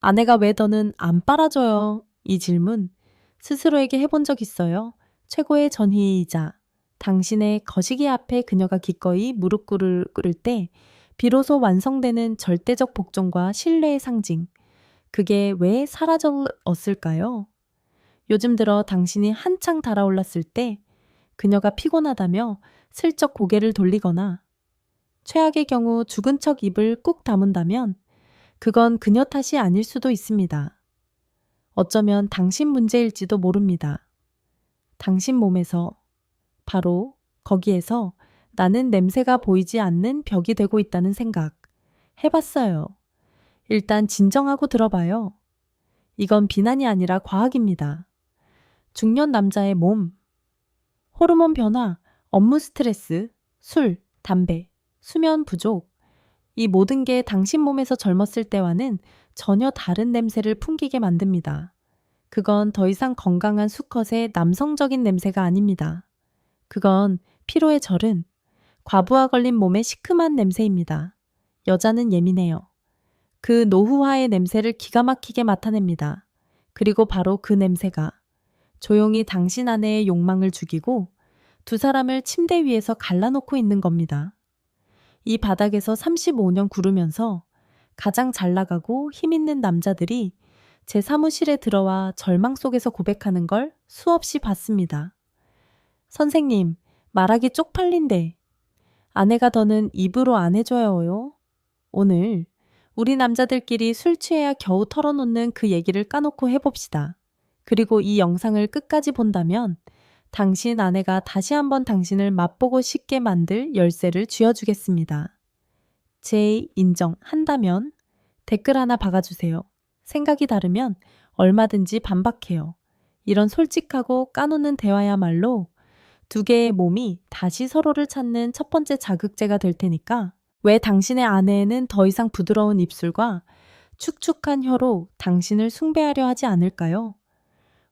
아내가 왜 더는 안 빨아줘요? 이 질문 스스로에게 해본 적 있어요. 최고의 전희이자 당신의 거시기 앞에 그녀가 기꺼이 무릎 꿇을 때 비로소 완성되는 절대적 복종과 신뢰의 상징. 그게 왜 사라졌을까요? 요즘 들어 당신이 한창 달아올랐을 때 그녀가 피곤하다며 슬쩍 고개를 돌리거나 최악의 경우 죽은 척 입을 꾹 다문다면 그건 그녀 탓이 아닐 수도 있습니다. 어쩌면 당신 문제일지도 모릅니다. 당신 몸에서, 바로 거기에서 나는 냄새가 보이지 않는 벽이 되고 있다는 생각 해봤어요. 일단 진정하고 들어봐요. 이건 비난이 아니라 과학입니다. 중년 남자의 몸, 호르몬 변화, 업무 스트레스, 술, 담배, 수면 부족, 이 모든 게 당신 몸에서 젊었을 때와는 전혀 다른 냄새를 풍기게 만듭니다. 그건 더 이상 건강한 수컷의 남성적인 냄새가 아닙니다. 그건 피로에 절은 과부하 걸린 몸의 시큼한 냄새입니다. 여자는 예민해요. 그 노후화의 냄새를 기가 막히게 맡아냅니다. 그리고 바로 그 냄새가 조용히 당신 아내의 욕망을 죽이고 두 사람을 침대 위에서 갈라놓고 있는 겁니다. 이 바닥에서 35년 구르면서 가장 잘 나가고 힘있는 남자들이 제 사무실에 들어와 절망 속에서 고백하는 걸 수없이 봤습니다. 선생님, 말하기 쪽팔린데 아내가 더는 입으로 안 해줘요. 오늘 우리 남자들끼리 술 취해야 겨우 털어놓는 그 얘기를 까놓고 해봅시다. 그리고 이 영상을 끝까지 본다면 당신 아내가 다시 한번 당신을 맛보고 싶게 만들 열쇠를 쥐어주겠습니다. 제 인정한다면 댓글 하나 박아주세요. 생각이 다르면 얼마든지 반박해요. 이런 솔직하고 까놓는 대화야말로 두 개의 몸이 다시 서로를 찾는 첫 번째 자극제가 될 테니까 왜 당신의 아내는 더 이상 부드러운 입술과 축축한 혀로 당신을 숭배하려 하지 않을까요?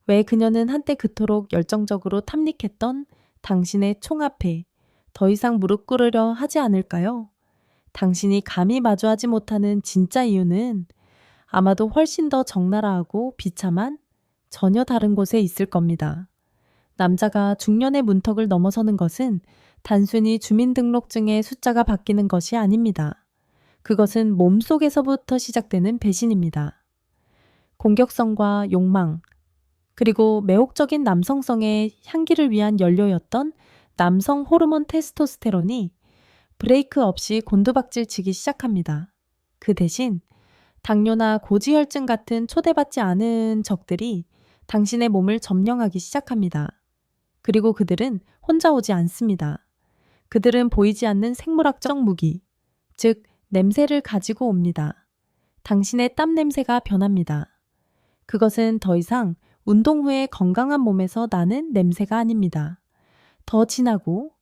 왜 그녀는 한때 그토록 열정적으로 탐닉했던 당신의 총 앞에 더 이상 무릎 꿇으려 하지 않을까요? 당신이 감히 마주하지 못하는 진짜 이유는 아마도 훨씬 더 적나라하고 비참한 전혀 다른 곳에 있을 겁니다. 남자가 중년의 문턱을 넘어서는 것은 단순히 주민등록증의 숫자가 바뀌는 것이 아닙니다. 그것은 몸속에서부터 시작되는 배신입니다. 공격성과 욕망, 그리고 매혹적인 남성성의 향기를 위한 연료였던 남성 호르몬 테스토스테론이 브레이크 없이 곤두박질 치기 시작합니다. 그 대신 당뇨나 고지혈증 같은 초대받지 않은 적들이 당신의 몸을 점령하기 시작합니다. 그리고 그들은 혼자 오지 않습니다. 그들은 보이지 않는 생물학적 무기, 즉 냄새를 가지고 옵니다. 당신의 땀 냄새가 변합니다. 그것은 더 이상 운동 후에 건강한 몸에서 나는 냄새가 아닙니다. 더 진하고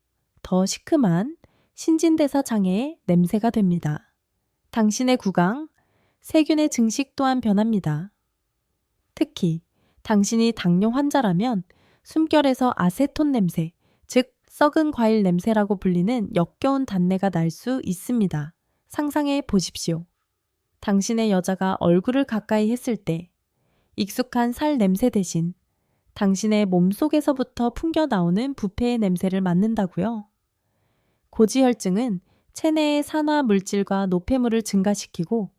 더 시큼한 신진대사 장애의 냄새가 됩니다. 당신의 구강, 세균의 증식 또한 변합니다. 특히 당신이 당뇨 환자라면 숨결에서 아세톤 냄새, 즉 썩은 과일 냄새라고 불리는 역겨운 단내가 날 수 있습니다. 상상해 보십시오. 당신의 여자가 얼굴을 가까이 했을 때 익숙한 살 냄새 대신 당신의 몸속에서부터 풍겨 나오는 부패의 냄새를 맡는다고요. 고지혈증은 체내의 산화 물질과 노폐물을 증가시키고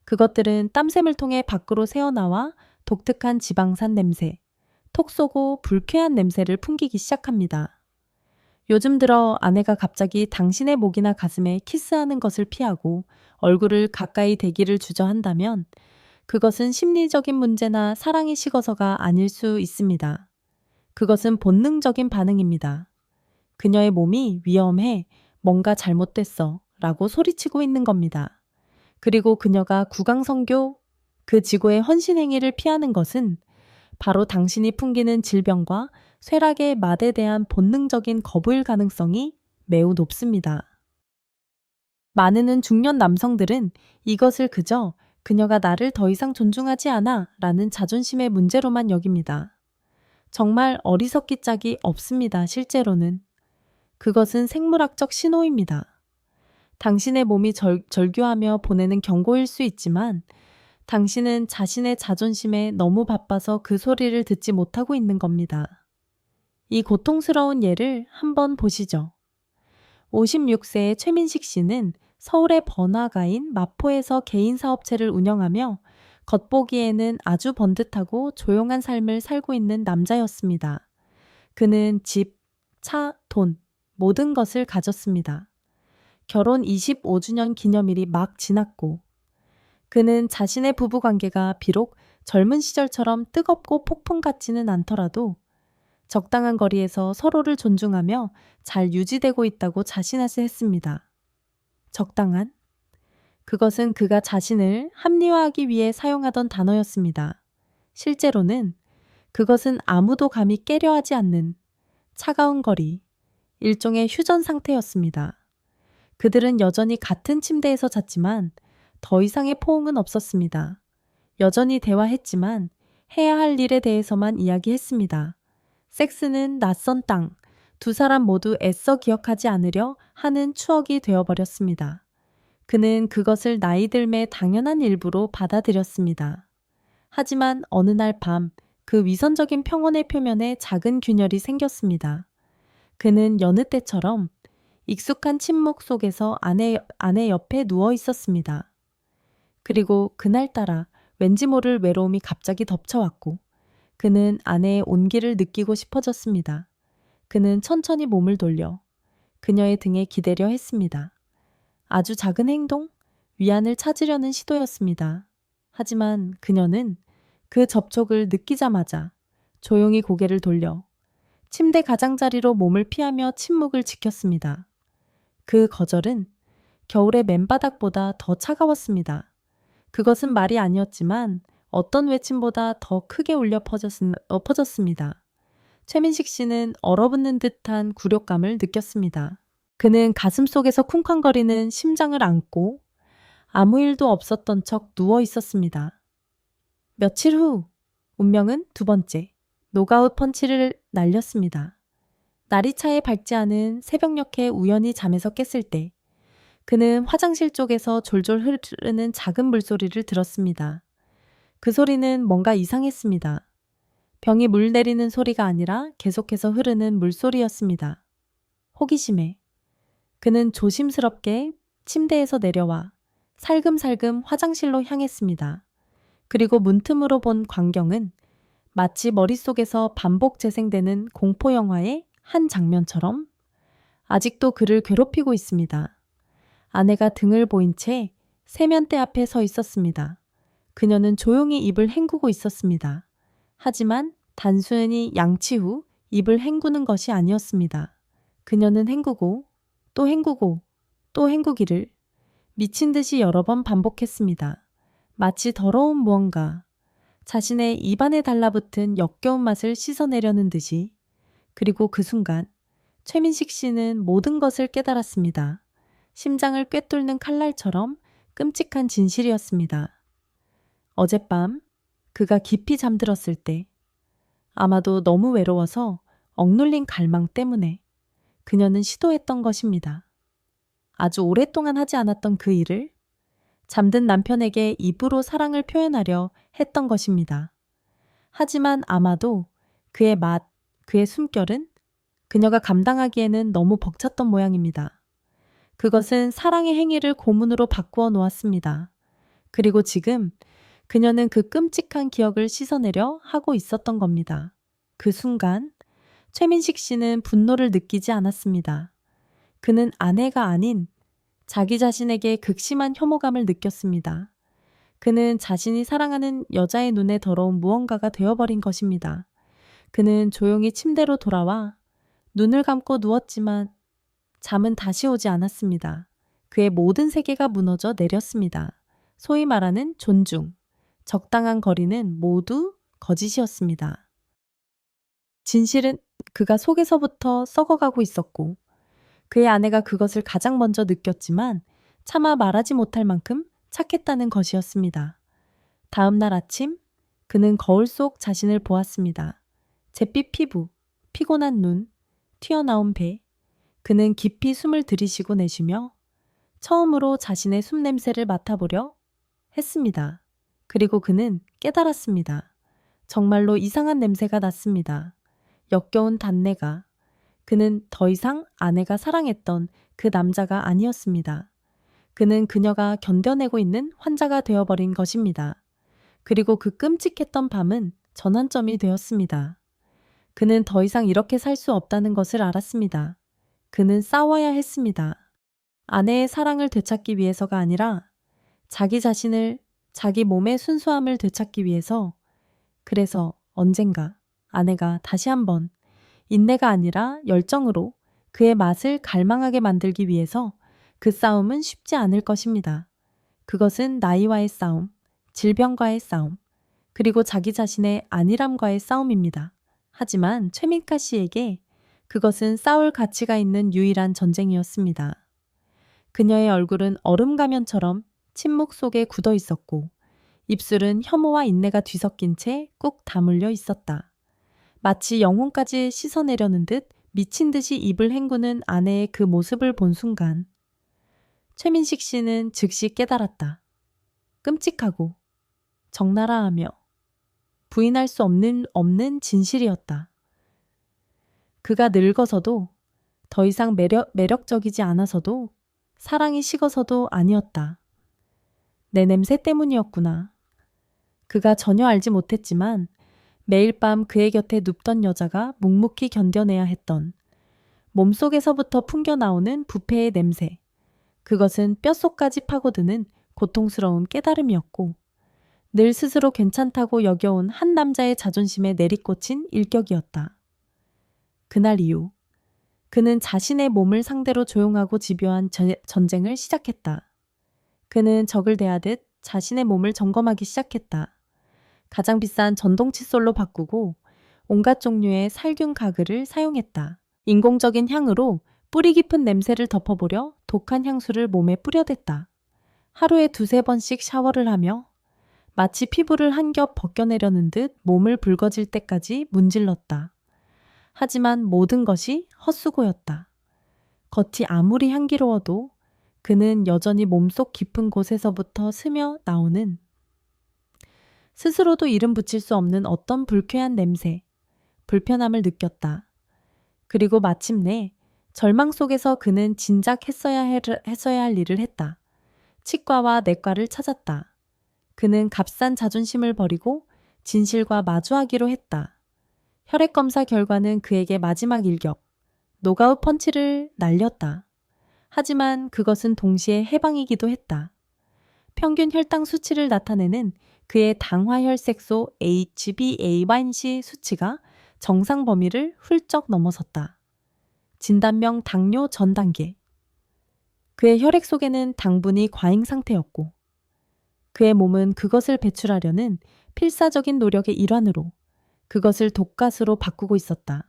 그것들은 땀샘을 통해 밖으로 새어나와 독특한 지방산 냄새, 톡 쏘고 불쾌한 냄새를 풍기기 시작합니다. 요즘 들어 아내가 갑자기 당신의 목이나 가슴에 키스하는 것을 피하고 얼굴을 가까이 대기를 주저한다면 그것은 심리적인 문제나 사랑이 식어서가 아닐 수 있습니다. 그것은 본능적인 반응입니다. 그녀의 몸이 위험해, 뭔가 잘못됐어 라고 소리치고 있는 겁니다. 그리고 그녀가 구강성교, 그 지구의 헌신행위를 피하는 것은 바로 당신이 풍기는 질병과 쇠락의 맛에 대한 본능적인 거부일 가능성이 매우 높습니다. 많은 중년 남성들은 이것을 그저 그녀가 나를 더 이상 존중하지 않아 라는 자존심의 문제로만 여깁니다. 정말 어리석기 짝이 없습니다. 실제로는. 그것은 생물학적 신호입니다. 당신의 몸이 절규하며 보내는 경고일 수 있지만 당신은 자신의 자존심에 너무 바빠서 그 소리를 듣지 못하고 있는 겁니다. 이 고통스러운 예를 한번 보시죠. 56세의 최민식 씨는 서울의 번화가인 마포에서 개인 사업체를 운영하며 겉보기에는 아주 번듯하고 조용한 삶을 살고 있는 남자였습니다. 그는 집, 차, 돈, 모든 것을 가졌습니다. 결혼 25주년 기념일이 막 지났고 그는 자신의 부부관계가 비록 젊은 시절처럼 뜨겁고 폭풍 같지는 않더라도 적당한 거리에서 서로를 존중하며 잘 유지되고 있다고 자신하세 했습니다. 적당한? 그것은 그가 자신을 합리화하기 위해 사용하던 단어였습니다. 실제로는 그것은 아무도 감히 깨려 하지 않는 차가운 거리, 일종의 휴전 상태였습니다. 그들은 여전히 같은 침대에서 잤지만 더 이상의 포옹은 없었습니다. 여전히 대화했지만 해야 할 일에 대해서만 이야기했습니다. 섹스는 낯선 땅, 두 사람 모두 애써 기억하지 않으려 하는 추억이 되어버렸습니다. 그는 그것을 나이 들매 당연한 일부로 받아들였습니다. 하지만 어느 날 밤 그 위선적인 평온의 표면에 작은 균열이 생겼습니다. 그는 여느 때처럼 익숙한 침묵 속에서 아내 옆에 누워 있었습니다. 그리고 그날따라 왠지 모를 외로움이 갑자기 덮쳐왔고 그는 아내의 온기를 느끼고 싶어졌습니다. 그는 천천히 몸을 돌려 그녀의 등에 기대려 했습니다. 아주 작은 행동, 위안을 찾으려는 시도였습니다. 하지만 그녀는 그 접촉을 느끼자마자 조용히 고개를 돌려 침대 가장자리로 몸을 피하며 침묵을 지켰습니다. 그 거절은 겨울의 맨바닥보다 더 차가웠습니다. 그것은 말이 아니었지만 어떤 외침보다 더 크게 울려 퍼졌습니다. 최민식 씨는 얼어붙는 듯한 굴욕감을 느꼈습니다. 그는 가슴속에서 쿵쾅거리는 심장을 안고 아무 일도 없었던 척 누워 있었습니다. 며칠 후 운명은 두 번째 노가웃 펀치를 날렸습니다. 날이 차에 밝지 않은 새벽녘에 우연히 잠에서 깼을 때 그는 화장실 쪽에서 졸졸 흐르는 작은 물소리를 들었습니다. 그 소리는 뭔가 이상했습니다. 병이 물 내리는 소리가 아니라 계속해서 흐르는 물소리였습니다. 호기심에 그는 조심스럽게 침대에서 내려와 살금살금 화장실로 향했습니다. 그리고 문틈으로 본 광경은 마치 머릿속에서 반복 재생되는 공포영화의 한 장면처럼 아직도 그를 괴롭히고 있습니다. 아내가 등을 보인 채 세면대 앞에 서 있었습니다. 그녀는 조용히 입을 헹구고 있었습니다. 하지만 단순히 양치 후 입을 헹구는 것이 아니었습니다. 그녀는 헹구고 또 헹구고 또 헹구기를 미친 듯이 여러 번 반복했습니다. 마치 더러운 무언가, 자신의 입안에 달라붙은 역겨운 맛을 씻어내려는 듯이. 그리고 그 순간 최민식 씨는 모든 것을 깨달았습니다. 심장을 꿰뚫는 칼날처럼 끔찍한 진실이었습니다. 어젯밤 그가 깊이 잠들었을 때 아마도 너무 외로워서 억눌린 갈망 때문에 그녀는 시도했던 것입니다. 아주 오랫동안 하지 않았던 그 일을 잠든 남편에게 입으로 사랑을 표현하려 했던 것입니다. 하지만 아마도 그의 맛, 그의 숨결은 그녀가 감당하기에는 너무 벅찼던 모양입니다. 그것은 사랑의 행위를 고문으로 바꾸어 놓았습니다. 그리고 지금 그녀는 그 끔찍한 기억을 씻어내려 하고 있었던 겁니다. 그 순간 최민식 씨는 분노를 느끼지 않았습니다. 그는 아내가 아닌 자기 자신에게 극심한 혐오감을 느꼈습니다. 그는 자신이 사랑하는 여자의 눈에 더러운 무언가가 되어버린 것입니다. 그는 조용히 침대로 돌아와 눈을 감고 누웠지만 잠은 다시 오지 않았습니다. 그의 모든 세계가 무너져 내렸습니다. 소위 말하는 존중, 적당한 거리는 모두 거짓이었습니다. 진실은 그가 속에서부터 썩어가고 있었고 그의 아내가 그것을 가장 먼저 느꼈지만 차마 말하지 못할 만큼 착했다는 것이었습니다. 다음 날 아침 그는 거울 속 자신을 보았습니다. 잿빛 피부, 피곤한 눈, 튀어나온 배. 그는 깊이 숨을 들이쉬고 내쉬며 처음으로 자신의 숨 냄새를 맡아보려 했습니다. 그리고 그는 깨달았습니다. 정말로 이상한 냄새가 났습니다. 역겨운 단내가. 그는 더 이상 아내가 사랑했던 그 남자가 아니었습니다. 그는 그녀가 견뎌내고 있는 환자가 되어버린 것입니다. 그리고 그 끔찍했던 밤은 전환점이 되었습니다. 그는 더 이상 이렇게 살 수 없다는 것을 알았습니다. 그는 싸워야 했습니다. 아내의 사랑을 되찾기 위해서가 아니라 자기 자신을, 자기 몸의 순수함을 되찾기 위해서. 그래서 언젠가 아내가 다시 한번 인내가 아니라 열정으로 그의 맛을 갈망하게 만들기 위해서 그 싸움은 쉽지 않을 것입니다. 그것은 나이와의 싸움, 질병과의 싸움, 그리고 자기 자신의 안일함과의 싸움입니다. 하지만 최민카 씨에게 그것은 싸울 가치가 있는 유일한 전쟁이었습니다. 그녀의 얼굴은 얼음 가면처럼 침묵 속에 굳어 있었고 입술은 혐오와 인내가 뒤섞인 채 꾹 다물려 있었다. 마치 영혼까지 씻어내려는 듯 미친 듯이 입을 헹구는 아내의 그 모습을 본 순간 최민식 씨는 즉시 깨달았다. 끔찍하고 적나라하며 부인할 수 없는 진실이었다. 그가 늙어서도 더 이상 매력적이지 않아서도 사랑이 식어서도 아니었다. 내 냄새 때문이었구나. 그가 전혀 알지 못했지만 매일 밤 그의 곁에 눕던 여자가 묵묵히 견뎌내야 했던 몸속에서부터 풍겨나오는 부패의 냄새. 그것은 뼛속까지 파고드는 고통스러운 깨달음이었고 늘 스스로 괜찮다고 여겨온 한 남자의 자존심에 내리꽂힌 일격이었다. 그날 이후 그는 자신의 몸을 상대로 조용하고 집요한 전쟁을 시작했다. 그는 적을 대하듯 자신의 몸을 점검하기 시작했다. 가장 비싼 전동 칫솔로 바꾸고 온갖 종류의 살균 가글을 사용했다. 인공적인 향으로 뿌리 깊은 냄새를 덮어보려 독한 향수를 몸에 뿌려댔다. 하루에 2-3번씩 샤워를 하며 마치 피부를 한 겹 벗겨내려는 듯 몸을 붉어질 때까지 문질렀다. 하지만 모든 것이 헛수고였다. 겉이 아무리 향기로워도 그는 여전히 몸속 깊은 곳에서부터 스며 나오는 스스로도 이름 붙일 수 없는 어떤 불쾌한 냄새, 불편함을 느꼈다. 그리고 마침내 절망 속에서 그는 진작 했어야 할 일을 했다. 치과와 내과를 찾았다. 그는 값싼 자존심을 버리고 진실과 마주하기로 했다. 혈액 검사 결과는 그에게 마지막 일격, 노가웃 펀치를 날렸다. 하지만 그것은 동시에 해방이기도 했다. 평균 혈당 수치를 나타내는 그의 당화혈색소 HbA1c 수치가 정상 범위를 훌쩍 넘어섰다. 진단명 당뇨 전 단계. 그의 혈액 속에는 당분이 과잉 상태였고 그의 몸은 그것을 배출하려는 필사적인 노력의 일환으로 그것을 독가스로 바꾸고 있었다.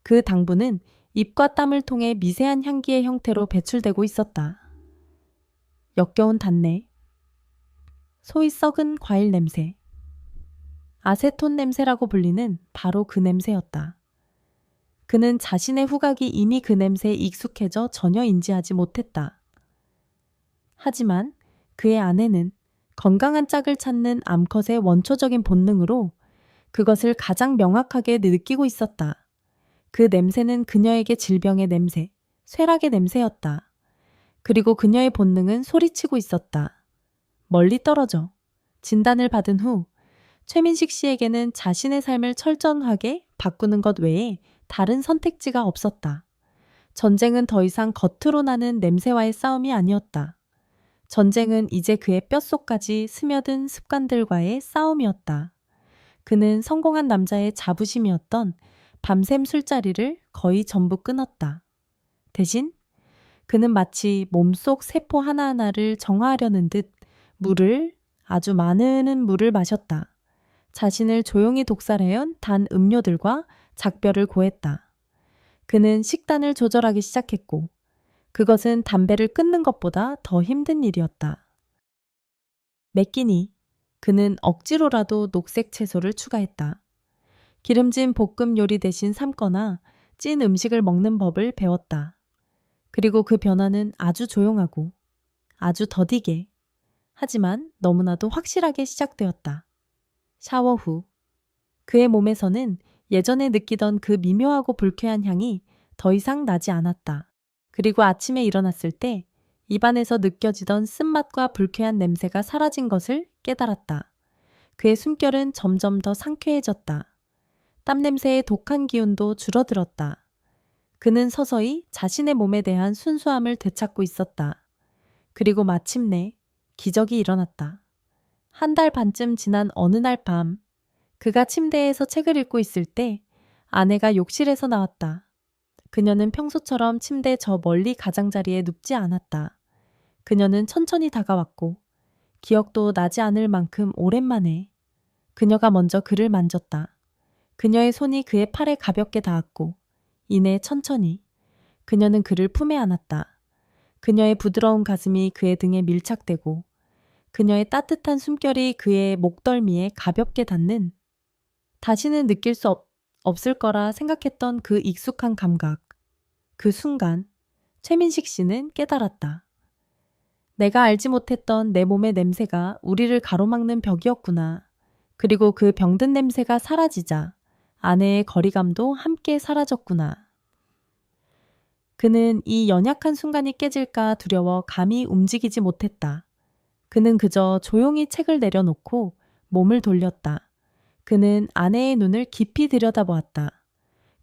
그 당분은 입과 땀을 통해 미세한 향기의 형태로 배출되고 있었다. 역겨운 단내, 소위 썩은 과일 냄새, 아세톤 냄새라고 불리는 바로 그 냄새였다. 그는 자신의 후각이 이미 그 냄새에 익숙해져 전혀 인지하지 못했다. 하지만 그의 아내는 건강한 짝을 찾는 암컷의 원초적인 본능으로 그것을 가장 명확하게 느끼고 있었다. 그 냄새는 그녀에게 질병의 냄새, 쇠락의 냄새였다. 그리고 그녀의 본능은 소리치고 있었다. 멀리 떨어져. 진단을 받은 후 최민식 씨에게는 자신의 삶을 철저하게 바꾸는 것 외에 다른 선택지가 없었다. 전쟁은 더 이상 겉으로 나는 냄새와의 싸움이 아니었다. 전쟁은 이제 그의 뼛속까지 스며든 습관들과의 싸움이었다. 그는 성공한 남자의 자부심이었던 밤샘 술자리를 거의 전부 끊었다. 대신 그는 마치 몸속 세포 하나하나를 정화하려는 듯 아주 많은 물을 마셨다. 자신을 조용히 독살해온 단 음료들과 작별을 고했다. 그는 식단을 조절하기 시작했고 그것은 담배를 끊는 것보다 더 힘든 일이었다. 매 끼니 그는 억지로라도 녹색 채소를 추가했다. 기름진 볶음 요리 대신 삶거나 찐 음식을 먹는 법을 배웠다. 그리고 그 변화는 아주 조용하고 아주 더디게 하지만 너무나도 확실하게 시작되었다. 샤워 후 그의 몸에서는 예전에 느끼던 그 미묘하고 불쾌한 향이 더 이상 나지 않았다. 그리고 아침에 일어났을 때 입안에서 느껴지던 쓴맛과 불쾌한 냄새가 사라진 것을 깨달았다. 그의 숨결은 점점 더 상쾌해졌다. 땀 냄새의 독한 기운도 줄어들었다. 그는 서서히 자신의 몸에 대한 순수함을 되찾고 있었다. 그리고 마침내 기적이 일어났다. 한 달 반쯤 지난 어느 날 밤, 그가 침대에서 책을 읽고 있을 때 아내가 욕실에서 나왔다. 그녀는 평소처럼 침대 저 멀리 가장자리에 눕지 않았다. 그녀는 천천히 다가왔고 기억도 나지 않을 만큼 오랜만에 그녀가 먼저 그를 만졌다. 그녀의 손이 그의 팔에 가볍게 닿았고 이내 천천히 그녀는 그를 품에 안았다. 그녀의 부드러운 가슴이 그의 등에 밀착되고 그녀의 따뜻한 숨결이 그의 목덜미에 가볍게 닿는 다시는 느낄 수 없을 거라 생각했던 그 익숙한 감각. 그 순간 최민식 씨는 깨달았다. 내가 알지 못했던 내 몸의 냄새가 우리를 가로막는 벽이었구나. 그리고 그 병든 냄새가 사라지자 아내의 거리감도 함께 사라졌구나. 그는 이 연약한 순간이 깨질까 두려워 감히 움직이지 못했다. 그는 그저 조용히 책을 내려놓고 몸을 돌렸다. 그는 아내의 눈을 깊이 들여다보았다.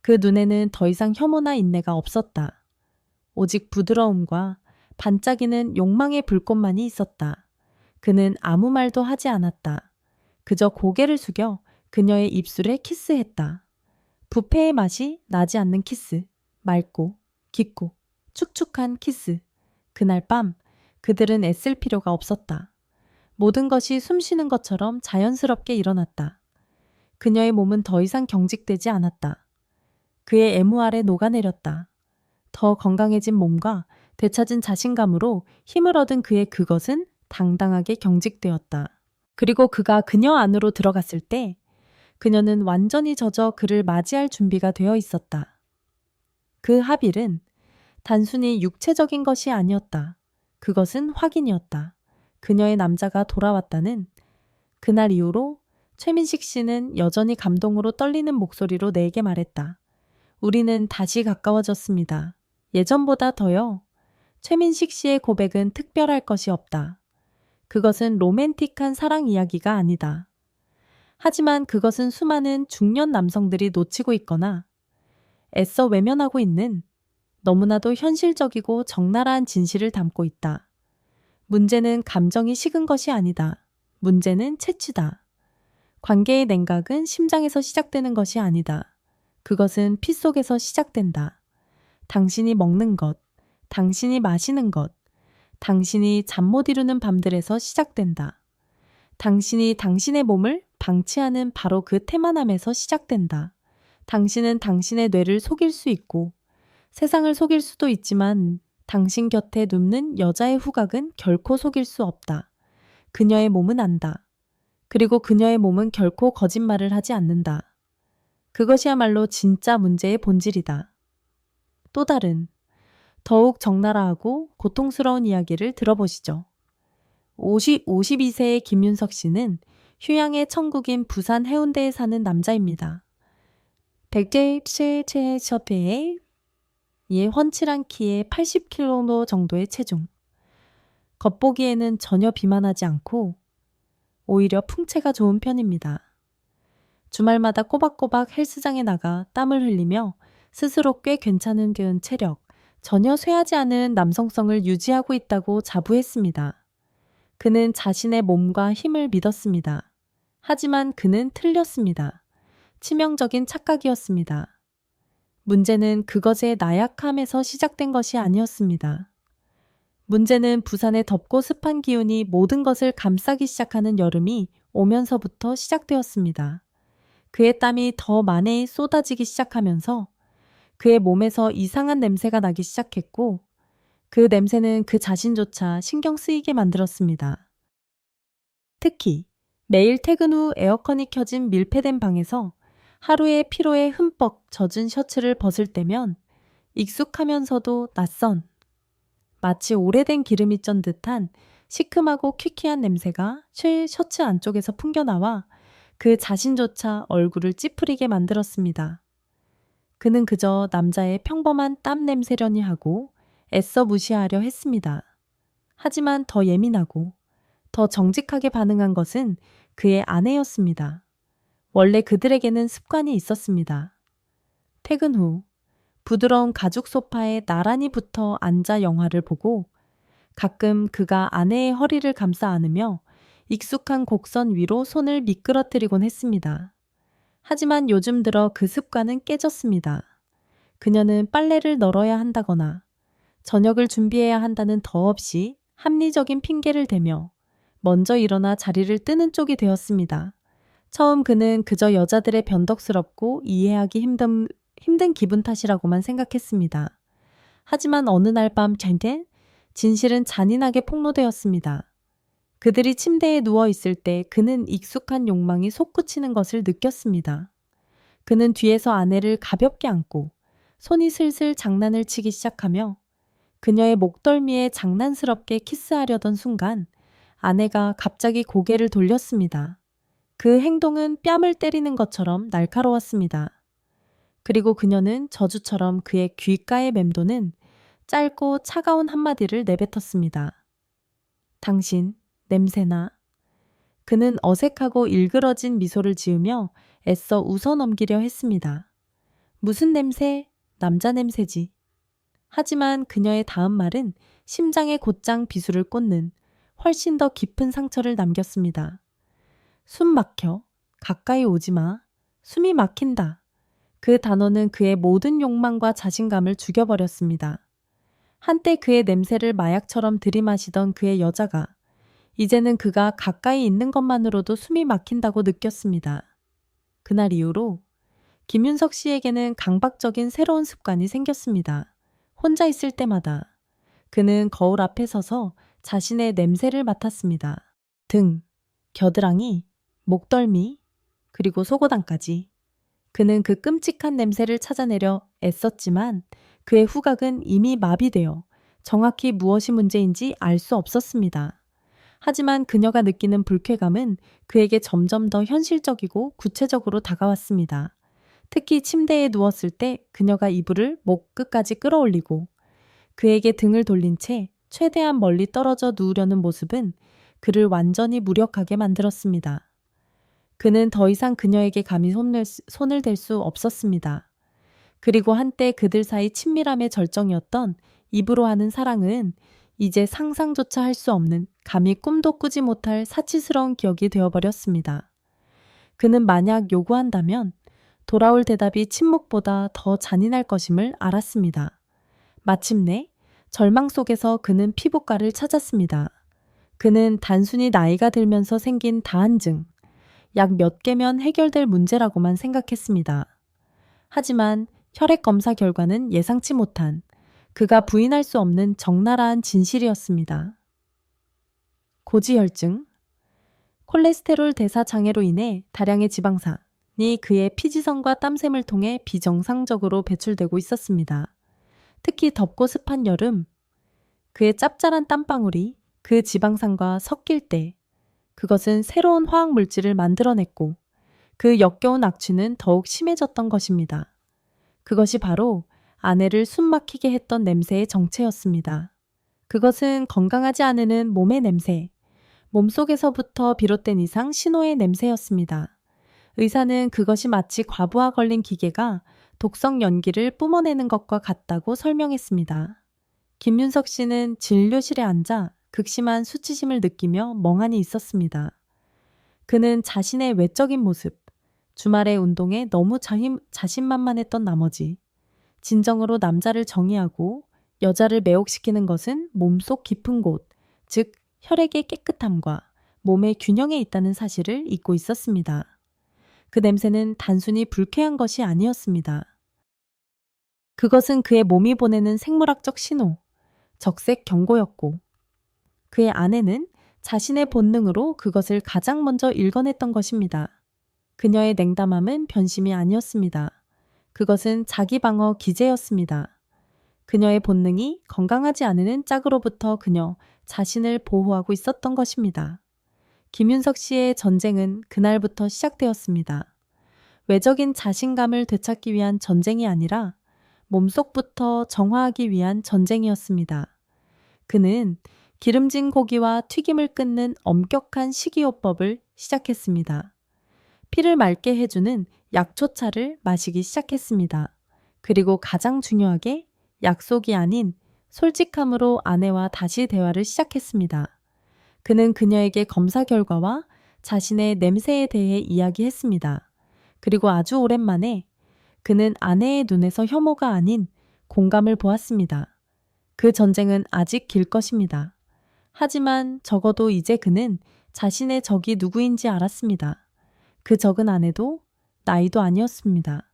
그 눈에는 더 이상 혐오나 인내가 없었다. 오직 부드러움과 반짝이는 욕망의 불꽃만이 있었다. 그는 아무 말도 하지 않았다. 그저 고개를 숙여 그녀의 입술에 키스했다. 부패의 맛이 나지 않는 키스, 맑고 깊고 축축한 키스. 그날 밤 그들은 애쓸 필요가 없었다. 모든 것이 숨쉬는 것처럼 자연스럽게 일어났다. 그녀의 몸은 더 이상 경직되지 않았다. 그의 애무 아래 녹아내렸다. 더 건강해진 몸과 되찾은 자신감으로 힘을 얻은 그의 그것은 당당하게 경직되었다. 그리고 그가 그녀 안으로 들어갔을 때 그녀는 완전히 젖어 그를 맞이할 준비가 되어 있었다. 그 합일은 단순히 육체적인 것이 아니었다. 그것은 확인이었다. 그녀의 남자가 돌아왔다는 그날 이후로 최민식 씨는 여전히 감동으로 떨리는 목소리로 내게 말했다. 우리는 다시 가까워졌습니다. 예전보다 더요. 최민식 씨의 고백은 특별할 것이 없다. 그것은 로맨틱한 사랑 이야기가 아니다. 하지만 그것은 수많은 중년 남성들이 놓치고 있거나 애써 외면하고 있는 너무나도 현실적이고 적나라한 진실을 담고 있다. 문제는 감정이 식은 것이 아니다. 문제는 채취다. 관계의 냉각은 심장에서 시작되는 것이 아니다. 그것은 피 속에서 시작된다. 당신이 먹는 것, 당신이 마시는 것, 당신이 잠 못 이루는 밤들에서 시작된다. 당신이 당신의 몸을 방치하는 바로 그 태만함에서 시작된다. 당신은 당신의 뇌를 속일 수 있고 세상을 속일 수도 있지만 당신 곁에 눕는 여자의 후각은 결코 속일 수 없다. 그녀의 몸은 안다. 그리고 그녀의 몸은 결코 거짓말을 하지 않는다. 그것이야말로 진짜 문제의 본질이다. 또 다른, 더욱 적나라하고 고통스러운 이야기를 들어보시죠. 52세의 김윤석 씨는 휴양의 천국인 부산 해운대에 사는 남자입니다. 177첩의 훤칠한 키에 80kg 정도의 체중. 겉보기에는 전혀 비만하지 않고 오히려 풍채가 좋은 편입니다. 주말마다 꼬박꼬박 헬스장에 나가 땀을 흘리며 스스로 꽤 괜찮은 체력, 전혀 쇠하지 않은 남성성을 유지하고 있다고 자부했습니다. 그는 자신의 몸과 힘을 믿었습니다. 하지만 그는 틀렸습니다. 치명적인 착각이었습니다. 문제는 그것의 나약함에서 시작된 것이 아니었습니다. 문제는 부산의 덥고 습한 기운이 모든 것을 감싸기 시작하는 여름이 오면서부터 시작되었습니다. 그의 땀이 더 많이 쏟아지기 시작하면서 그의 몸에서 이상한 냄새가 나기 시작했고 그 냄새는 그 자신조차 신경 쓰이게 만들었습니다. 특히 매일 퇴근 후 에어컨이 켜진 밀폐된 방에서 하루의 피로에 흠뻑 젖은 셔츠를 벗을 때면 익숙하면서도 낯선, 마치 오래된 기름이 쩐 듯한 시큼하고 퀴퀴한 냄새가 셔츠 안쪽에서 풍겨나와 그 자신조차 얼굴을 찌푸리게 만들었습니다. 그는 그저 남자의 평범한 땀 냄새려니 하고 애써 무시하려 했습니다. 하지만 더 예민하고 더 정직하게 반응한 것은 그의 아내였습니다. 원래 그들에게는 습관이 있었습니다. 퇴근 후 부드러운 가죽 소파에 나란히 붙어 앉아 영화를 보고 가끔 그가 아내의 허리를 감싸 안으며 익숙한 곡선 위로 손을 미끄러뜨리곤 했습니다. 하지만 요즘 들어 그 습관은 깨졌습니다. 그녀는 빨래를 널어야 한다거나 저녁을 준비해야 한다는 더없이 합리적인 핑계를 대며 먼저 일어나 자리를 뜨는 쪽이 되었습니다. 처음 그는 그저 여자들의 변덕스럽고 이해하기 힘든 기분 탓이라고만 생각했습니다. 하지만 어느 날 밤 진실은 잔인하게 폭로되었습니다. 그들이 침대에 누워 있을 때 그는 익숙한 욕망이 솟구치는 것을 느꼈습니다. 그는 뒤에서 아내를 가볍게 안고 손이 슬슬 장난을 치기 시작하며 그녀의 목덜미에 장난스럽게 키스하려던 순간 아내가 갑자기 고개를 돌렸습니다. 그 행동은 뺨을 때리는 것처럼 날카로웠습니다. 그리고 그녀는 저주처럼 그의 귓가에 맴도는 짧고 차가운 한마디를 내뱉었습니다. 당신, 냄새나. 그는 어색하고 일그러진 미소를 지으며 애써 웃어넘기려 했습니다. 무슨 냄새? 남자 냄새지. 하지만 그녀의 다음 말은 심장에 곧장 비수를 꽂는 훨씬 더 깊은 상처를 남겼습니다. 숨 막혀. 가까이 오지 마. 숨이 막힌다. 그 단어는 그의 모든 욕망과 자신감을 죽여버렸습니다. 한때 그의 냄새를 마약처럼 들이마시던 그의 여자가 이제는 그가 가까이 있는 것만으로도 숨이 막힌다고 느꼈습니다. 그날 이후로 김윤석 씨에게는 강박적인 새로운 습관이 생겼습니다. 혼자 있을 때마다 그는 거울 앞에 서서 자신의 냄새를 맡았습니다. 등, 겨드랑이, 목덜미, 그리고 속옷안까지. 그는 그 끔찍한 냄새를 찾아내려 애썼지만 그의 후각은 이미 마비되어 정확히 무엇이 문제인지 알 수 없었습니다. 하지만 그녀가 느끼는 불쾌감은 그에게 점점 더 현실적이고 구체적으로 다가왔습니다. 특히 침대에 누웠을 때 그녀가 이불을 목 끝까지 끌어올리고 그에게 등을 돌린 채 최대한 멀리 떨어져 누우려는 모습은 그를 완전히 무력하게 만들었습니다. 그는 더 이상 그녀에게 감히 손을 댈 수 없었습니다. 그리고 한때 그들 사이 친밀함의 절정이었던 입으로 하는 사랑은 이제 상상조차 할 수 없는 감히 꿈도 꾸지 못할 사치스러운 기억이 되어버렸습니다. 그는 만약 요구한다면 돌아올 대답이 침묵보다 더 잔인할 것임을 알았습니다. 마침내 절망 속에서 그는 피부과를 찾았습니다. 그는 단순히 나이가 들면서 생긴 다한증, 약 몇 개면 해결될 문제라고만 생각했습니다. 하지만 혈액 검사 결과는 예상치 못한 그가 부인할 수 없는 적나라한 진실이었습니다. 고지혈증, 콜레스테롤 대사 장애로 인해 다량의 지방산이 그의 피지선과 땀샘을 통해 비정상적으로 배출되고 있었습니다. 특히 덥고 습한 여름, 그의 짭짤한 땀방울이 그 지방산과 섞일 때 그것은 새로운 화학 물질을 만들어냈고 그 역겨운 악취는 더욱 심해졌던 것입니다. 그것이 바로 아내를 숨막히게 했던 냄새의 정체였습니다. 그것은 건강하지 않은 몸의 냄새, 몸속에서부터 비롯된 이상 신호의 냄새였습니다. 의사는 그것이 마치 과부하 걸린 기계가 독성 연기를 뿜어내는 것과 같다고 설명했습니다. 김윤석 씨는 진료실에 앉아 극심한 수치심을 느끼며 멍하니 있었습니다. 그는 자신의 외적인 모습, 주말의 운동에 너무 자신만만했던 나머지 진정으로 남자를 정의하고 여자를 매혹시키는 것은 몸속 깊은 곳, 즉 혈액의 깨끗함과 몸의 균형에 있다는 사실을 잊고 있었습니다. 그 냄새는 단순히 불쾌한 것이 아니었습니다. 그것은 그의 몸이 보내는 생물학적 신호, 적색 경고였고 그의 아내는 자신의 본능으로 그것을 가장 먼저 읽어냈던 것입니다. 그녀의 냉담함은 변심이 아니었습니다. 그것은 자기 방어 기제였습니다. 그녀의 본능이 건강하지 않은 짝으로부터 그녀 자신을 보호하고 있었던 것입니다. 김윤석 씨의 전쟁은 그날부터 시작되었습니다. 외적인 자신감을 되찾기 위한 전쟁이 아니라 몸속부터 정화하기 위한 전쟁이었습니다. 그는 기름진 고기와 튀김을 끊는 엄격한 식이요법을 시작했습니다. 피를 맑게 해주는 약초차를 마시기 시작했습니다. 그리고 가장 중요하게 약속이 아닌 솔직함으로 아내와 다시 대화를 시작했습니다. 그는 그녀에게 검사 결과와 자신의 냄새에 대해 이야기했습니다. 그리고 아주 오랜만에 그는 아내의 눈에서 혐오가 아닌 공감을 보았습니다. 그 전쟁은 아직 길 것입니다. 하지만 적어도 이제 그는 자신의 적이 누구인지 알았습니다. 그 적은 아내도 나이도 아니었습니다.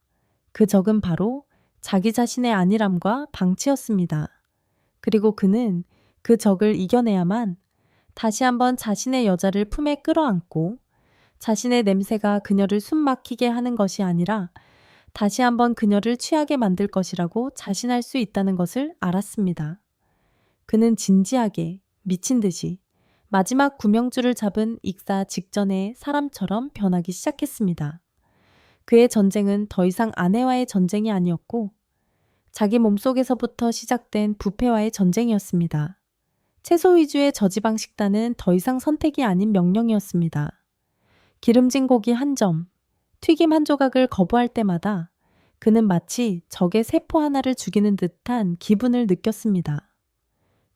그 적은 바로 자기 자신의 안일함과 방치였습니다. 그리고 그는 그 적을 이겨내야만 다시 한번 자신의 여자를 품에 끌어안고 자신의 냄새가 그녀를 숨막히게 하는 것이 아니라 다시 한번 그녀를 취하게 만들 것이라고 자신할 수 있다는 것을 알았습니다. 그는 진지하게 미친 듯이 마지막 구명줄을 잡은 익사 직전의 사람처럼 변하기 시작했습니다. 그의 전쟁은 더 이상 아내와의 전쟁이 아니었고 자기 몸속에서부터 시작된 부패와의 전쟁이었습니다. 채소 위주의 저지방 식단은 더 이상 선택이 아닌 명령이었습니다. 기름진 고기 한 점, 튀김 한 조각을 거부할 때마다 그는 마치 적의 세포 하나를 죽이는 듯한 기분을 느꼈습니다.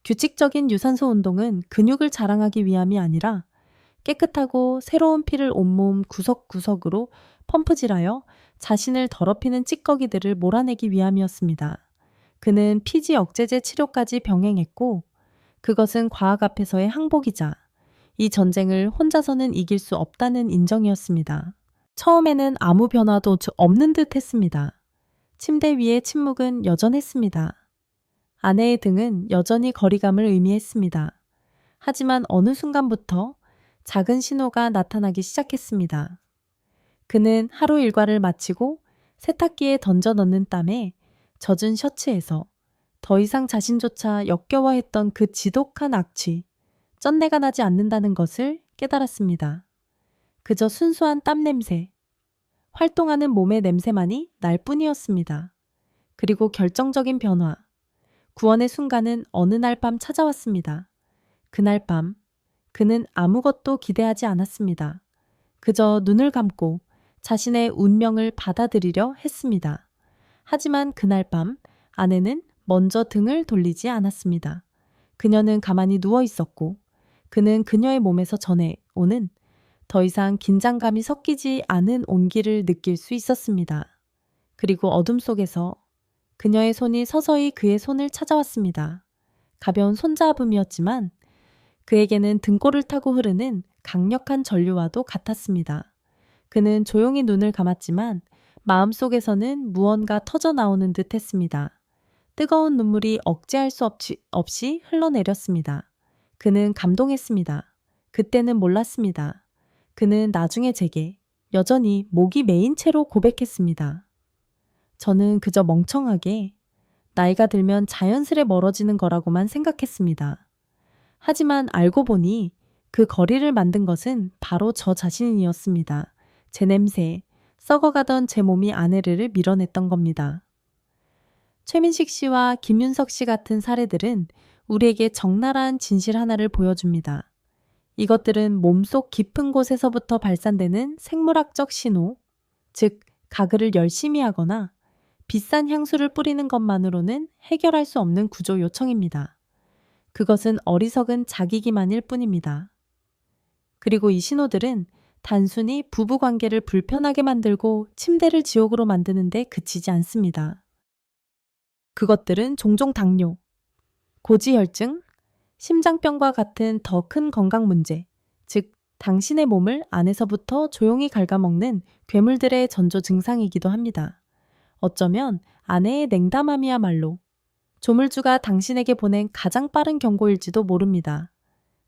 규칙적인 유산소 운동은 근육을 자랑하기 위함이 아니라 깨끗하고 새로운 피를 온몸 구석구석으로 펌프질하여 자신을 더럽히는 찌꺼기들을 몰아내기 위함이었습니다. 그는 피지 억제제 치료까지 병행했고 그것은 과학 앞에서의 항복이자 이 전쟁을 혼자서는 이길 수 없다는 인정이었습니다. 처음에는 아무 변화도 없는 듯 했습니다. 침대 위의 침묵은 여전했습니다. 아내의 등은 여전히 거리감을 의미했습니다. 하지만 어느 순간부터 작은 신호가 나타나기 시작했습니다. 그는 하루 일과를 마치고 세탁기에 던져 넣는 땀에 젖은 셔츠에서 더 이상 자신조차 역겨워했던 그 지독한 악취, 쩐내가 나지 않는다는 것을 깨달았습니다. 그저 순수한 땀 냄새, 활동하는 몸의 냄새만이 날 뿐이었습니다. 그리고 결정적인 변화, 구원의 순간은 어느 날 밤 찾아왔습니다. 그날 밤, 그는 아무것도 기대하지 않았습니다. 그저 눈을 감고 자신의 운명을 받아들이려 했습니다. 하지만 그날 밤, 아내는 먼저 등을 돌리지 않았습니다. 그녀는 가만히 누워 있었고, 그는 그녀의 몸에서 전해오는 더 이상 긴장감이 섞이지 않은 온기를 느낄 수 있었습니다. 그리고 어둠 속에서 그녀의 손이 서서히 그의 손을 찾아왔습니다. 가벼운 손잡음이었지만 그에게는 등골을 타고 흐르는 강력한 전류와도 같았습니다. 그는 조용히 눈을 감았지만 마음속에서는 무언가 터져 나오는 듯 했습니다. 뜨거운 눈물이 억제할 수 없이 흘러내렸습니다. 그는 감동했습니다. 그때는 몰랐습니다. 그는 나중에 제게 여전히 목이 메인 채로 고백했습니다. 저는 그저 멍청하게 나이가 들면 자연스레 멀어지는 거라고만 생각했습니다. 하지만 알고 보니 그 거리를 만든 것은 바로 저 자신이었습니다. 제 냄새, 썩어가던 제 몸이 아내를 밀어냈던 겁니다. 최민식 씨와 김윤석 씨 같은 사례들은 우리에게 적나라한 진실 하나를 보여줍니다. 이것들은 몸속 깊은 곳에서부터 발산되는 생물학적 신호, 즉 가글을 열심히 하거나 비싼 향수를 뿌리는 것만으로는 해결할 수 없는 구조 요청입니다. 그것은 어리석은 자기기만일 뿐입니다. 그리고 이 신호들은 단순히 부부관계를 불편하게 만들고 침대를 지옥으로 만드는 데 그치지 않습니다. 그것들은 종종 당뇨, 고지혈증, 심장병과 같은 더 큰 건강 문제, 즉 당신의 몸을 안에서부터 조용히 갉아먹는 괴물들의 전조 증상이기도 합니다. 어쩌면 아내의 냉담함이야말로 조물주가 당신에게 보낸 가장 빠른 경고일지도 모릅니다.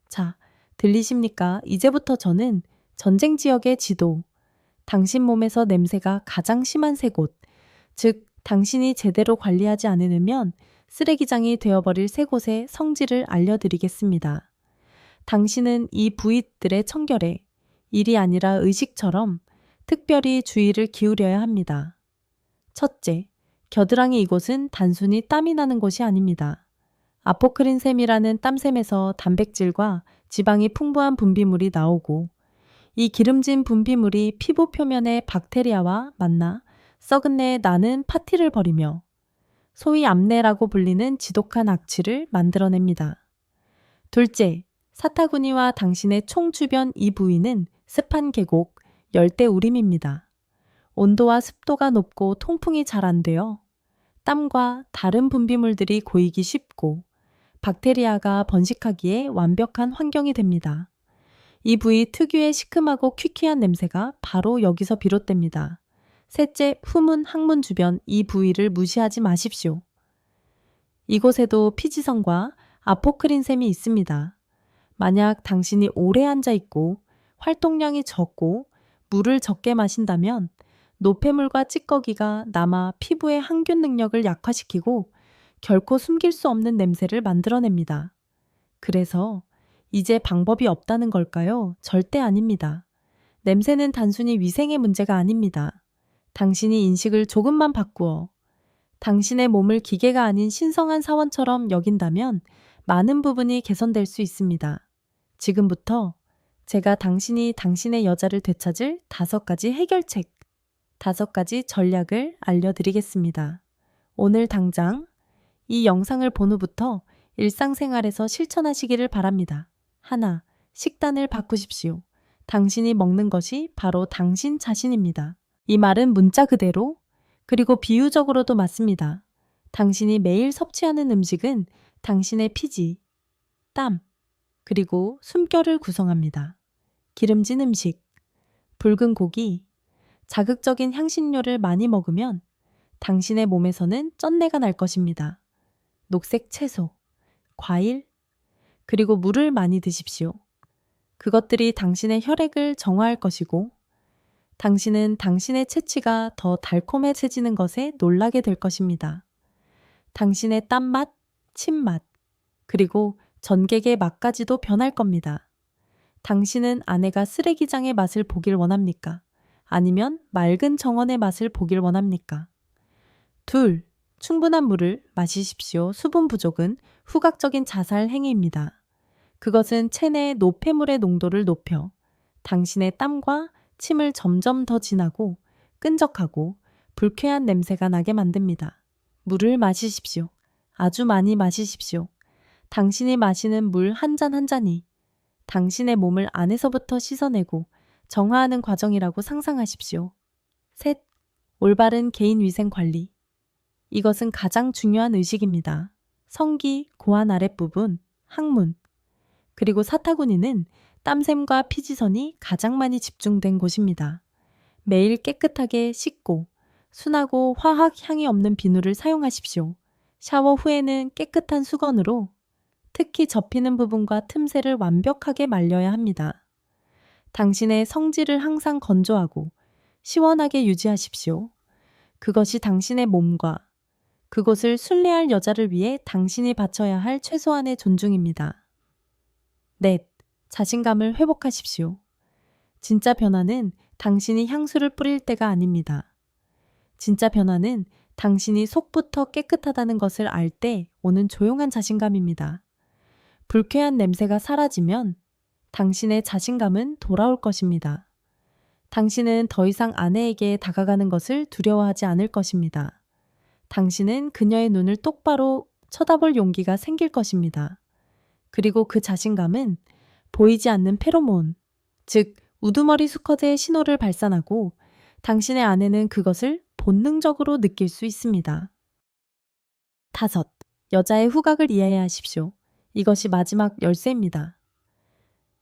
자, 들리십니까? 이제부터 저는 전쟁 지역의 지도, 당신 몸에서 냄새가 가장 심한 세 곳, 즉 당신이 제대로 관리하지 않으면 쓰레기장이 되어버릴 세 곳의 성질을 알려드리겠습니다. 당신은 이 부위들의 청결에 일이 아니라 의식처럼 특별히 주의를 기울여야 합니다. 첫째, 겨드랑이 이곳은 단순히 땀이 나는 곳이 아닙니다. 아포크린샘이라는 땀샘에서 단백질과 지방이 풍부한 분비물이 나오고 이 기름진 분비물이 피부 표면의 박테리아와 만나 썩은 내 나는 파티를 벌이며 소위 암내라고 불리는 지독한 악취를 만들어냅니다. 둘째, 사타구니와 당신의 총 주변 이 부위는 습한 계곡, 열대우림입니다. 온도와 습도가 높고 통풍이 잘 안 되어 땀과 다른 분비물들이 고이기 쉽고 박테리아가 번식하기에 완벽한 환경이 됩니다. 이 부위 특유의 시큼하고 퀴퀴한 냄새가 바로 여기서 비롯됩니다. 셋째, 후문, 항문 주변 이 부위를 무시하지 마십시오. 이곳에도 피지성과 아포크린샘이 있습니다. 만약 당신이 오래 앉아 있고 활동량이 적고 물을 적게 마신다면 노폐물과 찌꺼기가 남아 피부의 항균 능력을 약화시키고 결코 숨길 수 없는 냄새를 만들어냅니다. 그래서 이제 방법이 없다는 걸까요? 절대 아닙니다. 냄새는 단순히 위생의 문제가 아닙니다. 당신이 인식을 조금만 바꾸어 당신의 몸을 기계가 아닌 신성한 사원처럼 여긴다면 많은 부분이 개선될 수 있습니다. 지금부터 제가 당신이 당신의 여자를 되찾을 5가지 해결책, 5가지 전략을 알려드리겠습니다. 오늘 당장 이 영상을 본 후부터 일상생활에서 실천하시기를 바랍니다. 하나, 식단을 바꾸십시오. 당신이 먹는 것이 바로 당신 자신입니다. 이 말은 문자 그대로 그리고 비유적으로도 맞습니다. 당신이 매일 섭취하는 음식은 당신의 피지, 땀, 그리고 숨결을 구성합니다. 기름진 음식, 붉은 고기, 자극적인 향신료를 많이 먹으면 당신의 몸에서는 쩐내가 날 것입니다. 녹색 채소, 과일, 그리고 물을 많이 드십시오. 그것들이 당신의 혈액을 정화할 것이고 당신은 당신의 체취가 더 달콤해지는 것에 놀라게 될 것입니다. 당신의 땀맛, 침맛, 그리고 전객의 맛까지도 변할 겁니다. 당신은 아내가 쓰레기장의 맛을 보길 원합니까? 아니면 맑은 정원의 맛을 보길 원합니까? 둘, 충분한 물을 마시십시오. 수분 부족은 후각적인 자살 행위입니다. 그것은 체내의 노폐물의 농도를 높여 당신의 땀과 침을 점점 더 진하고 끈적하고 불쾌한 냄새가 나게 만듭니다. 물을 마시십시오. 아주 많이 마시십시오. 당신이 마시는 물 한 잔 한 잔이 당신의 몸을 안에서부터 씻어내고 정화하는 과정이라고 상상하십시오. 셋, 올바른 개인 위생 관리. 이것은 가장 중요한 의식입니다. 성기, 고환 아랫부분, 항문, 그리고 사타구니는 땀샘과 피지선이 가장 많이 집중된 곳입니다. 매일 깨끗하게 씻고 순하고 화학 향이 없는 비누를 사용하십시오. 샤워 후에는 깨끗한 수건으로 특히 접히는 부분과 틈새를 완벽하게 말려야 합니다. 당신의 성질을 항상 건조하고 시원하게 유지하십시오. 그것이 당신의 몸과 그곳을 순례할 여자를 위해 당신이 바쳐야 할 최소한의 존중입니다. 넷, 자신감을 회복하십시오. 진짜 변화는 당신이 향수를 뿌릴 때가 아닙니다. 진짜 변화는 당신이 속부터 깨끗하다는 것을 알 때 오는 조용한 자신감입니다. 불쾌한 냄새가 사라지면 당신의 자신감은 돌아올 것입니다. 당신은 더 이상 아내에게 다가가는 것을 두려워하지 않을 것입니다. 당신은 그녀의 눈을 똑바로 쳐다볼 용기가 생길 것입니다. 그리고 그 자신감은 보이지 않는 페로몬, 즉 우두머리 수컷의 신호를 발산하고 당신의 아내는 그것을 본능적으로 느낄 수 있습니다. 5. 여자의 후각을 이해하십시오. 이것이 마지막 열쇠입니다.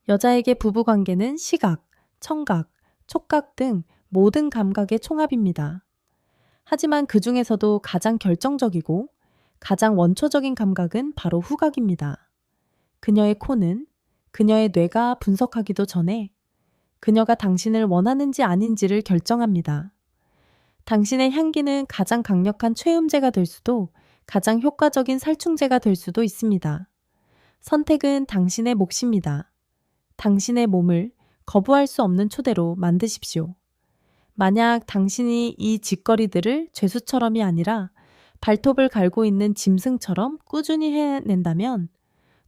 여자에게 부부관계는 시각, 청각, 촉각 등 모든 감각의 총합입니다. 하지만 그 중에서도 가장 결정적이고 가장 원초적인 감각은 바로 후각입니다. 그녀의 코는 그녀의 뇌가 분석하기도 전에 그녀가 당신을 원하는지 아닌지를 결정합니다. 당신의 향기는 가장 강력한 최음제가 될 수도 가장 효과적인 살충제가 될 수도 있습니다. 선택은 당신의 몫입니다. 당신의 몸을 거부할 수 없는 초대로 만드십시오. 만약 당신이 이 짓거리들을 죄수처럼이 아니라 발톱을 갈고 있는 짐승처럼 꾸준히 해낸다면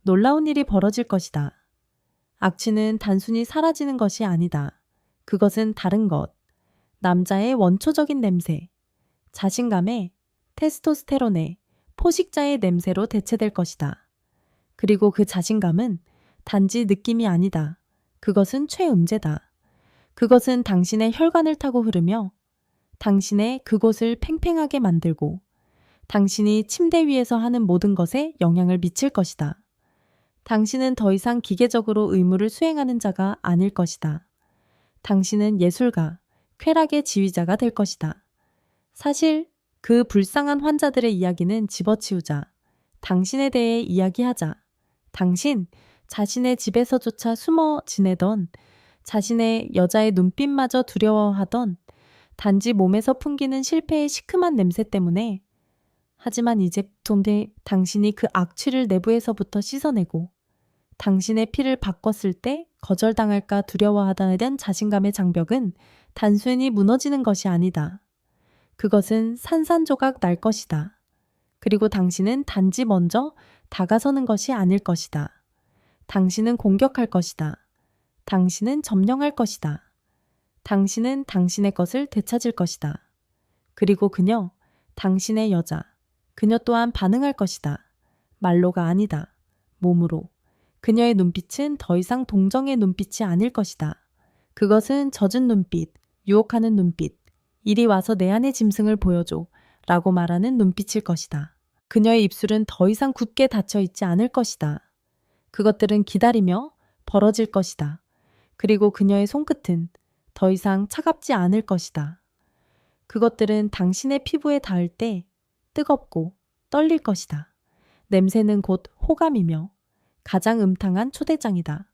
놀라운 일이 벌어질 것이다. 악취는 단순히 사라지는 것이 아니다. 그것은 다른 것. 남자의 원초적인 냄새, 자신감의, 테스토스테론의, 포식자의 냄새로 대체될 것이다. 그리고 그 자신감은 단지 느낌이 아니다. 그것은 최음제다. 그것은 당신의 혈관을 타고 흐르며 당신의 그곳을 팽팽하게 만들고 당신이 침대 위에서 하는 모든 것에 영향을 미칠 것이다. 당신은 더 이상 기계적으로 의무를 수행하는 자가 아닐 것이다. 당신은 예술가, 쾌락의 지휘자가 될 것이다. 사실 그 불쌍한 환자들의 이야기는 집어치우자. 당신에 대해 이야기하자. 당신, 자신의 집에서조차 숨어 지내던, 자신의 여자의 눈빛마저 두려워하던, 단지 몸에서 풍기는 실패의 시큼한 냄새 때문에. 하지만 이제 당신이 그 악취를 내부에서부터 씻어내고 당신의 피를 바꿨을 때 거절당할까 두려워하던 자신감의 장벽은 단순히 무너지는 것이 아니다. 그것은 산산조각 날 것이다. 그리고 당신은 단지 먼저 다가서는 것이 아닐 것이다. 당신은 공격할 것이다. 당신은 점령할 것이다. 당신은 당신의 것을 되찾을 것이다. 그리고 그녀, 당신의 여자, 그녀 또한 반응할 것이다. 말로가 아니다. 몸으로. 그녀의 눈빛은 더 이상 동정의 눈빛이 아닐 것이다. 그것은 젖은 눈빛, 유혹하는 눈빛, 이리 와서 내 안의 짐승을 보여줘 라고 말하는 눈빛일 것이다. 그녀의 입술은 더 이상 굳게 닫혀 있지 않을 것이다. 그것들은 기다리며 벌어질 것이다. 그리고 그녀의 손끝은 더 이상 차갑지 않을 것이다. 그것들은 당신의 피부에 닿을 때 뜨겁고 떨릴 것이다. 냄새는 곧 호감이며 가장 음탕한 초대장이다.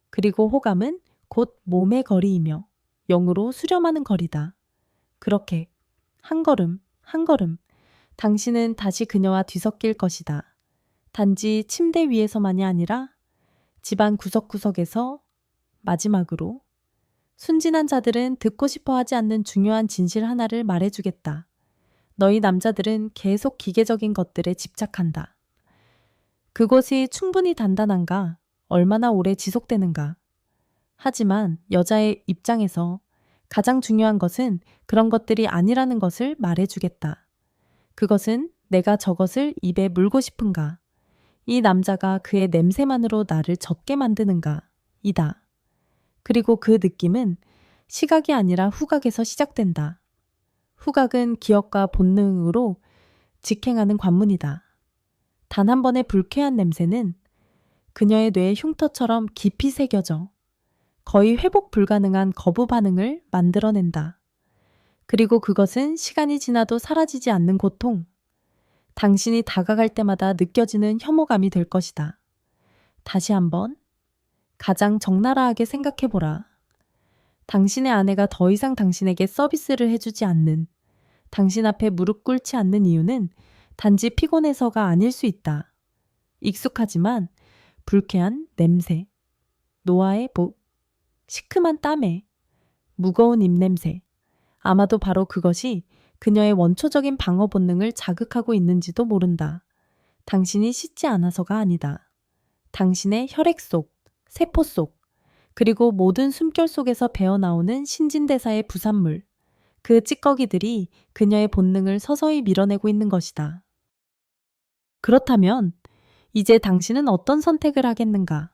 그리고 호감은 곧 몸의 거리이며 영으로 수렴하는 거리다. 그렇게 한 걸음 한 걸음 당신은 다시 그녀와 뒤섞일 것이다. 단지 침대 위에서만이 아니라 집안 구석구석에서 마지막으로 순진한 자들은 듣고 싶어 하지 않는 중요한 진실 하나를 말해주겠다. 너희 남자들은 계속 기계적인 것들에 집착한다. 그것이 충분히 단단한가? 얼마나 오래 지속되는가? 하지만 여자의 입장에서 가장 중요한 것은 그런 것들이 아니라는 것을 말해주겠다. 그것은 내가 저것을 입에 물고 싶은가? 이 남자가 그의 냄새만으로 나를 젖게 만드는가? 이다. 그리고 그 느낌은 시각이 아니라 후각에서 시작된다. 후각은 기억과 본능으로 직행하는 관문이다. 단 한 번의 불쾌한 냄새는 그녀의 뇌의 흉터처럼 깊이 새겨져 거의 회복 불가능한 거부 반응을 만들어낸다. 그리고 그것은 시간이 지나도 사라지지 않는 고통, 당신이 다가갈 때마다 느껴지는 혐오감이 될 것이다. 다시 한번 가장 적나라하게 생각해보라. 당신의 아내가 더 이상 당신에게 서비스를 해주지 않는, 당신 앞에 무릎 꿇지 않는 이유는 단지 피곤해서가 아닐 수 있다. 익숙하지만 불쾌한 냄새, 노화의 복, 시큼한 땀에, 무거운 입냄새. 아마도 바로 그것이 그녀의 원초적인 방어 본능을 자극하고 있는지도 모른다. 당신이 씻지 않아서가 아니다. 당신의 혈액 속, 세포 속, 그리고 모든 숨결 속에서 배어나오는 신진대사의 부산물, 그 찌꺼기들이 그녀의 본능을 서서히 밀어내고 있는 것이다. 그렇다면 이제 당신은 어떤 선택을 하겠는가?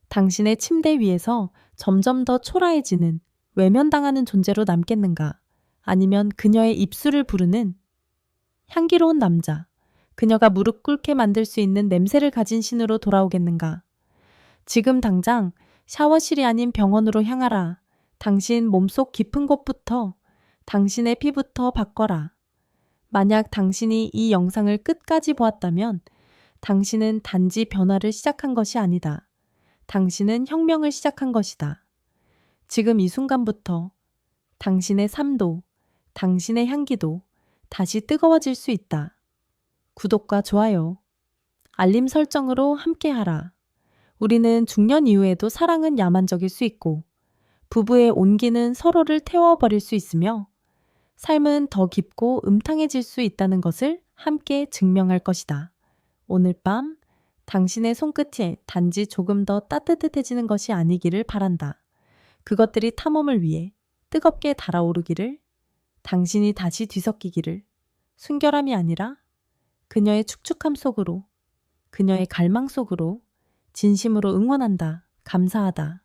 당신의 침대 위에서 점점 더 초라해지는 외면당하는 존재로 남겠는가? 아니면 그녀의 입술을 부르는 향기로운 남자, 그녀가 무릎 꿇게 만들 수 있는 냄새를 가진 신으로 돌아오겠는가? 지금 당장 샤워실이 아닌 병원으로 향하라. 당신 몸속 깊은 곳부터, 당신의 피부터 바꿔라. 만약 당신이 이 영상을 끝까지 보았다면 당신은 단지 변화를 시작한 것이 아니다. 당신은 혁명을 시작한 것이다. 지금 이 순간부터 당신의 삶도, 당신의 향기도 다시 뜨거워질 수 있다. 구독과 좋아요, 알림 설정으로 함께하라. 우리는 중년 이후에도 사랑은 야만적일 수 있고 부부의 온기는 서로를 태워버릴 수 있으며 삶은 더 깊고 음탕해질 수 있다는 것을 함께 증명할 것이다. 오늘 밤 당신의 손끝이 단지 조금 더 따뜻해지는 것이 아니기를 바란다. 그것들이 탐험을 위해 뜨겁게 달아오르기를, 당신이 다시 뒤섞이기를, 순결함이 아니라 그녀의 축축함 속으로, 그녀의 갈망 속으로 진심으로 응원한다. 감사하다.